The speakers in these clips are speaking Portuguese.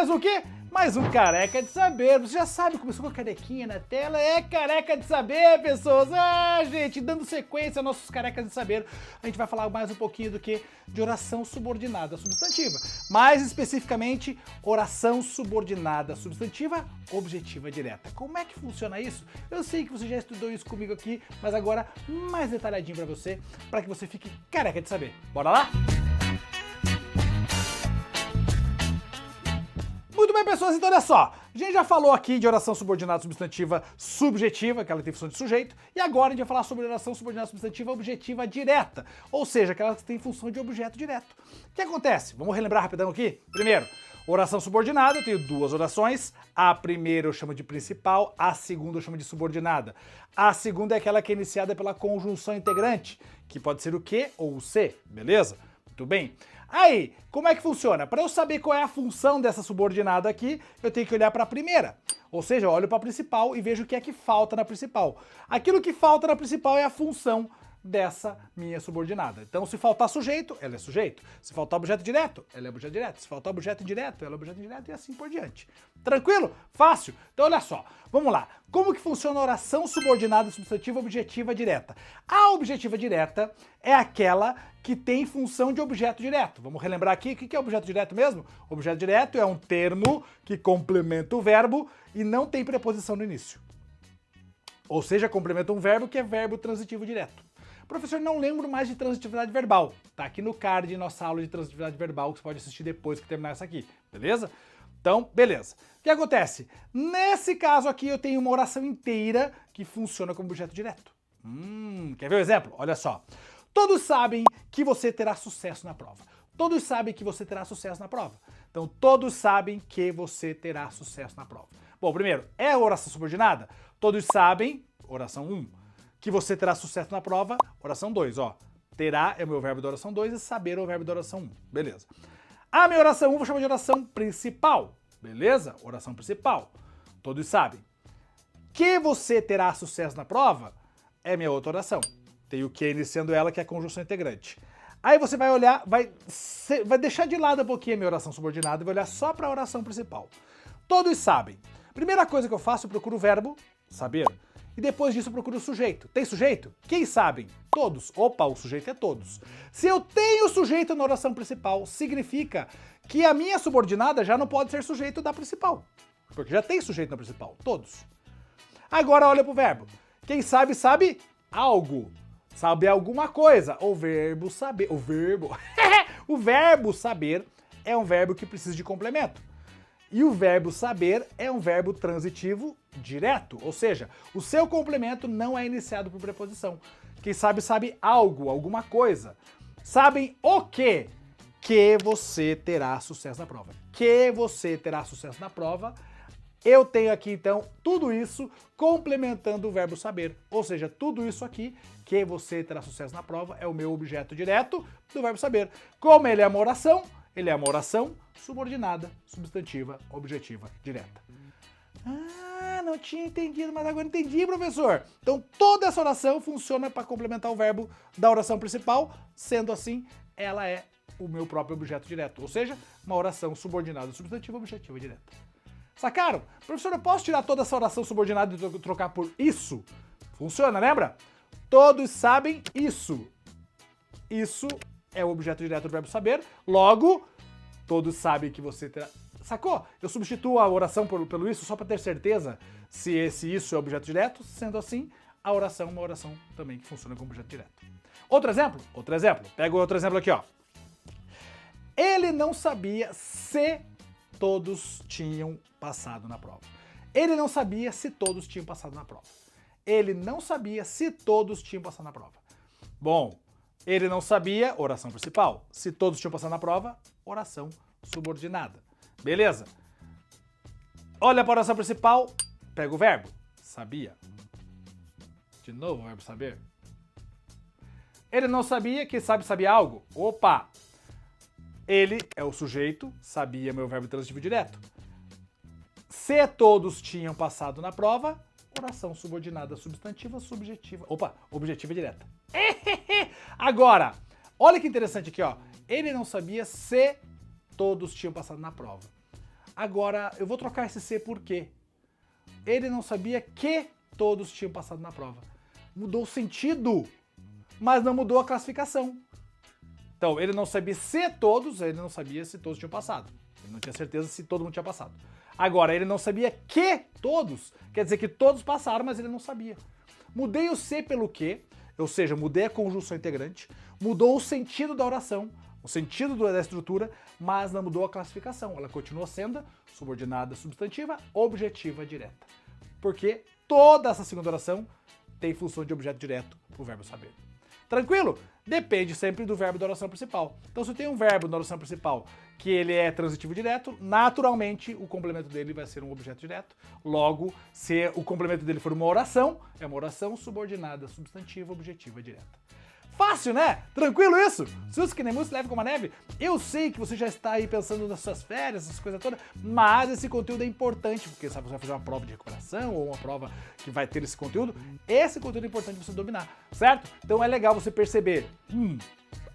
mais um quê? Mais um Careca de Saber. Você já sabe, começou com a carequinha na tela, é Careca de Saber, pessoas. Ah, gente, dando sequência aos nossos Carecas de Saber, a gente vai falar mais um pouquinho do que de oração subordinada substantiva. Mais especificamente, oração subordinada substantiva objetiva direta. Como é que funciona isso? Eu sei que você já estudou isso comigo aqui, mas agora mais detalhadinho para que você fique careca de saber. Bora lá? Muito bem, pessoas, então olha só, a gente já falou aqui de oração subordinada substantiva subjetiva, que ela tem função de sujeito, e agora a gente vai falar sobre oração subordinada substantiva objetiva direta, ou seja, aquela que tem função de objeto direto. O que acontece? Vamos relembrar rapidão aqui? Primeiro, oração subordinada, eu tenho duas orações, a primeira eu chamo de principal, a segunda eu chamo de subordinada. A segunda é aquela que é iniciada pela conjunção integrante, que pode ser o que ou o se, beleza? Muito bem. Aí, como é que funciona? Para eu saber qual é a função dessa subordinada aqui, eu tenho que olhar para a primeira. Ou seja, eu olho para a principal e vejo o que é que falta na principal. Aquilo que falta na principal é a função dessa minha subordinada. Então, se faltar sujeito, ela é sujeito. Se faltar objeto direto, ela é objeto direto. Se faltar objeto indireto, ela é objeto indireto e assim por diante. Tranquilo? Fácil? Então, olha só. Vamos lá. Como que funciona a oração subordinada substantiva objetiva direta? A objetiva direta é aquela que tem função de objeto direto. Vamos relembrar aqui o que é objeto direto mesmo? Objeto direto é um termo que complementa o verbo e não tem preposição no início. Ou seja, complementa um verbo que é verbo transitivo direto. Professor, não lembro mais de transitividade verbal. Tá aqui no card nossa aula de transitividade verbal que você pode assistir depois que terminar essa aqui, beleza? Então, beleza. O que acontece? Nesse caso aqui eu tenho uma oração inteira que funciona como objeto direto. Quer ver o exemplo? Olha só. Todos sabem que você terá sucesso na prova. Todos sabem que você terá sucesso na prova. Então, todos sabem que você terá sucesso na prova. Bom, primeiro, é a oração subordinada? Todos sabem, oração 1, que você terá sucesso na prova, oração 2, ó. Terá é o meu verbo da oração 2 e saber é o verbo da oração 1, beleza. A minha oração 1 vou chamar de oração principal, beleza? Oração principal, todos sabem. Que você terá sucesso na prova é minha outra oração. Tem o que iniciando ela, que é a conjunção integrante. Aí você vai olhar, vai deixar de lado um pouquinho a minha oração subordinada e vai olhar só para a oração principal. Todos sabem. Primeira coisa que eu faço, eu procuro o verbo, saber. E depois disso eu procuro o sujeito. Tem sujeito? Quem sabem? Todos. Opa, o sujeito é todos. Se eu tenho sujeito na oração principal, significa que a minha subordinada já não pode ser sujeito da principal. Porque já tem sujeito na principal. Todos. Agora olha pro verbo. Quem sabe, sabe algo. Sabe alguma coisa. O verbo saber. O verbo. O verbo saber é um verbo que precisa de complemento. E o verbo saber é um verbo transitivo direto, ou seja, o seu complemento não é iniciado por preposição. Quem sabe, sabe algo, alguma coisa. Sabem o quê? Que você terá sucesso na prova. Que você terá sucesso na prova. Eu tenho aqui, então, tudo isso complementando o verbo saber. Ou seja, tudo isso aqui, que você terá sucesso na prova, é o meu objeto direto do verbo saber. Como ele é uma oração subordinada, substantiva, objetiva, direta. Ah, não tinha entendido, mas agora entendi, professor. Então toda essa oração funciona para complementar o verbo da oração principal, sendo assim, ela é o meu próprio objeto direto, ou seja, uma oração subordinada, substantiva, objetiva, direta. Sacaram? Professor, eu posso tirar toda essa oração subordinada e trocar por isso? Funciona, lembra? Todos sabem isso. Isso é o objeto direto do verbo saber, logo, todos sabem que você terá... Sacou? Eu substituo a oração pelo isso só para ter certeza se esse isso é objeto direto, sendo assim, a oração é uma oração também que funciona como objeto direto. Outro exemplo? Outro exemplo. Pega outro exemplo aqui, ó. Ele não sabia se todos tinham passado na prova. Ele não sabia se todos tinham passado na prova. Ele não sabia se todos tinham passado na prova. Bom, ele não sabia, oração principal. Se todos tinham passado na prova, oração subordinada. Beleza? Olha para a oração principal, pega o verbo. Sabia. De novo o verbo saber. Ele não sabia, quem sabe sabia algo. Opa! Ele é o sujeito, sabia meu verbo transitivo direto. Se todos tinham passado na prova, oração subordinada substantiva, subjetiva. Opa, objetiva direta. Agora, olha que interessante aqui, ó. Ele não sabia se todos tinham passado na prova. Agora, eu vou trocar esse C por quê? Ele não sabia que todos tinham passado na prova. Mudou o sentido, mas não mudou a classificação. Então, ele não sabia se todos, ele não sabia se todos tinham passado. Ele não tinha certeza se todo mundo tinha passado. Agora, ele não sabia que todos, quer dizer que todos passaram, mas ele não sabia. Mudei o se pelo que, ou seja, mudei a conjunção integrante, mudou o sentido da oração, o sentido da estrutura, mas não mudou a classificação. Ela continuou sendo subordinada substantiva, objetiva direta. Porque toda essa segunda oração tem função de objeto direto para o verbo saber. Tranquilo? Depende sempre do verbo da oração principal. Então, se eu tenho um verbo na oração principal que ele é transitivo direto, naturalmente o complemento dele vai ser um objeto direto. Logo, se o complemento dele for uma oração, é uma oração subordinada substantiva, objetiva direta. Fácil, né? Tranquilo isso? Susto que nem mousse, leve como a neve. Eu sei que você já está aí pensando nas suas férias, essas coisas todas, mas esse conteúdo é importante, porque sabe, você vai fazer uma prova de recuperação ou uma prova que vai ter esse conteúdo é importante você dominar, certo? Então é legal você perceber,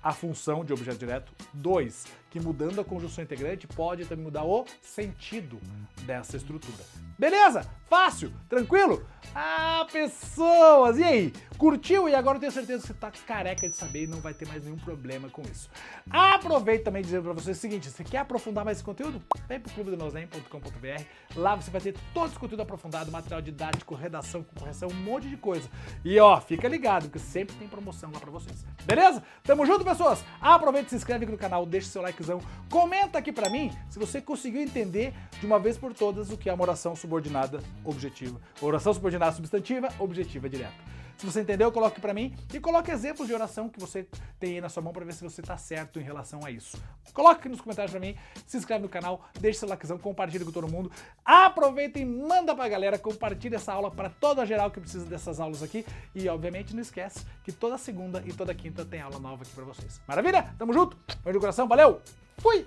a função de objeto direto. 2, que mudando a conjunção integrante pode também mudar o sentido dessa estrutura. Beleza? Fácil? Tranquilo? Ah, pessoas! E aí? Curtiu? E agora eu tenho certeza que você tá careca de saber e não vai ter mais nenhum problema com isso. Aproveito também dizendo pra vocês o seguinte, você quer aprofundar mais esse conteúdo? Vem pro clubedonosnem.com.br, lá você vai ter todo esse conteúdo aprofundado, material didático, redação com correção, um monte de coisa. E ó, fica ligado, porque sempre tem promoção lá pra vocês. Beleza? Tamo junto, pessoas? Aproveita e se inscreve aqui no canal, deixa seu likezão, comenta aqui pra mim se você conseguiu entender de uma vez por todas o que é uma oração subordinada objetiva. Oração subordinada substantiva, objetiva direta. Se você entendeu, coloque pra mim e coloque exemplos de oração que você tem aí na sua mão pra ver se você tá certo em relação a isso. Coloque aqui nos comentários pra mim, se inscreve no canal, deixa seu likezão, compartilha com todo mundo. Aproveita e manda pra galera, compartilha essa aula pra toda a geral que precisa dessas aulas aqui. E obviamente não esquece que toda segunda e toda quinta tem aula nova aqui pra vocês. Maravilha? Tamo junto? Beijo do coração, valeu! Fui!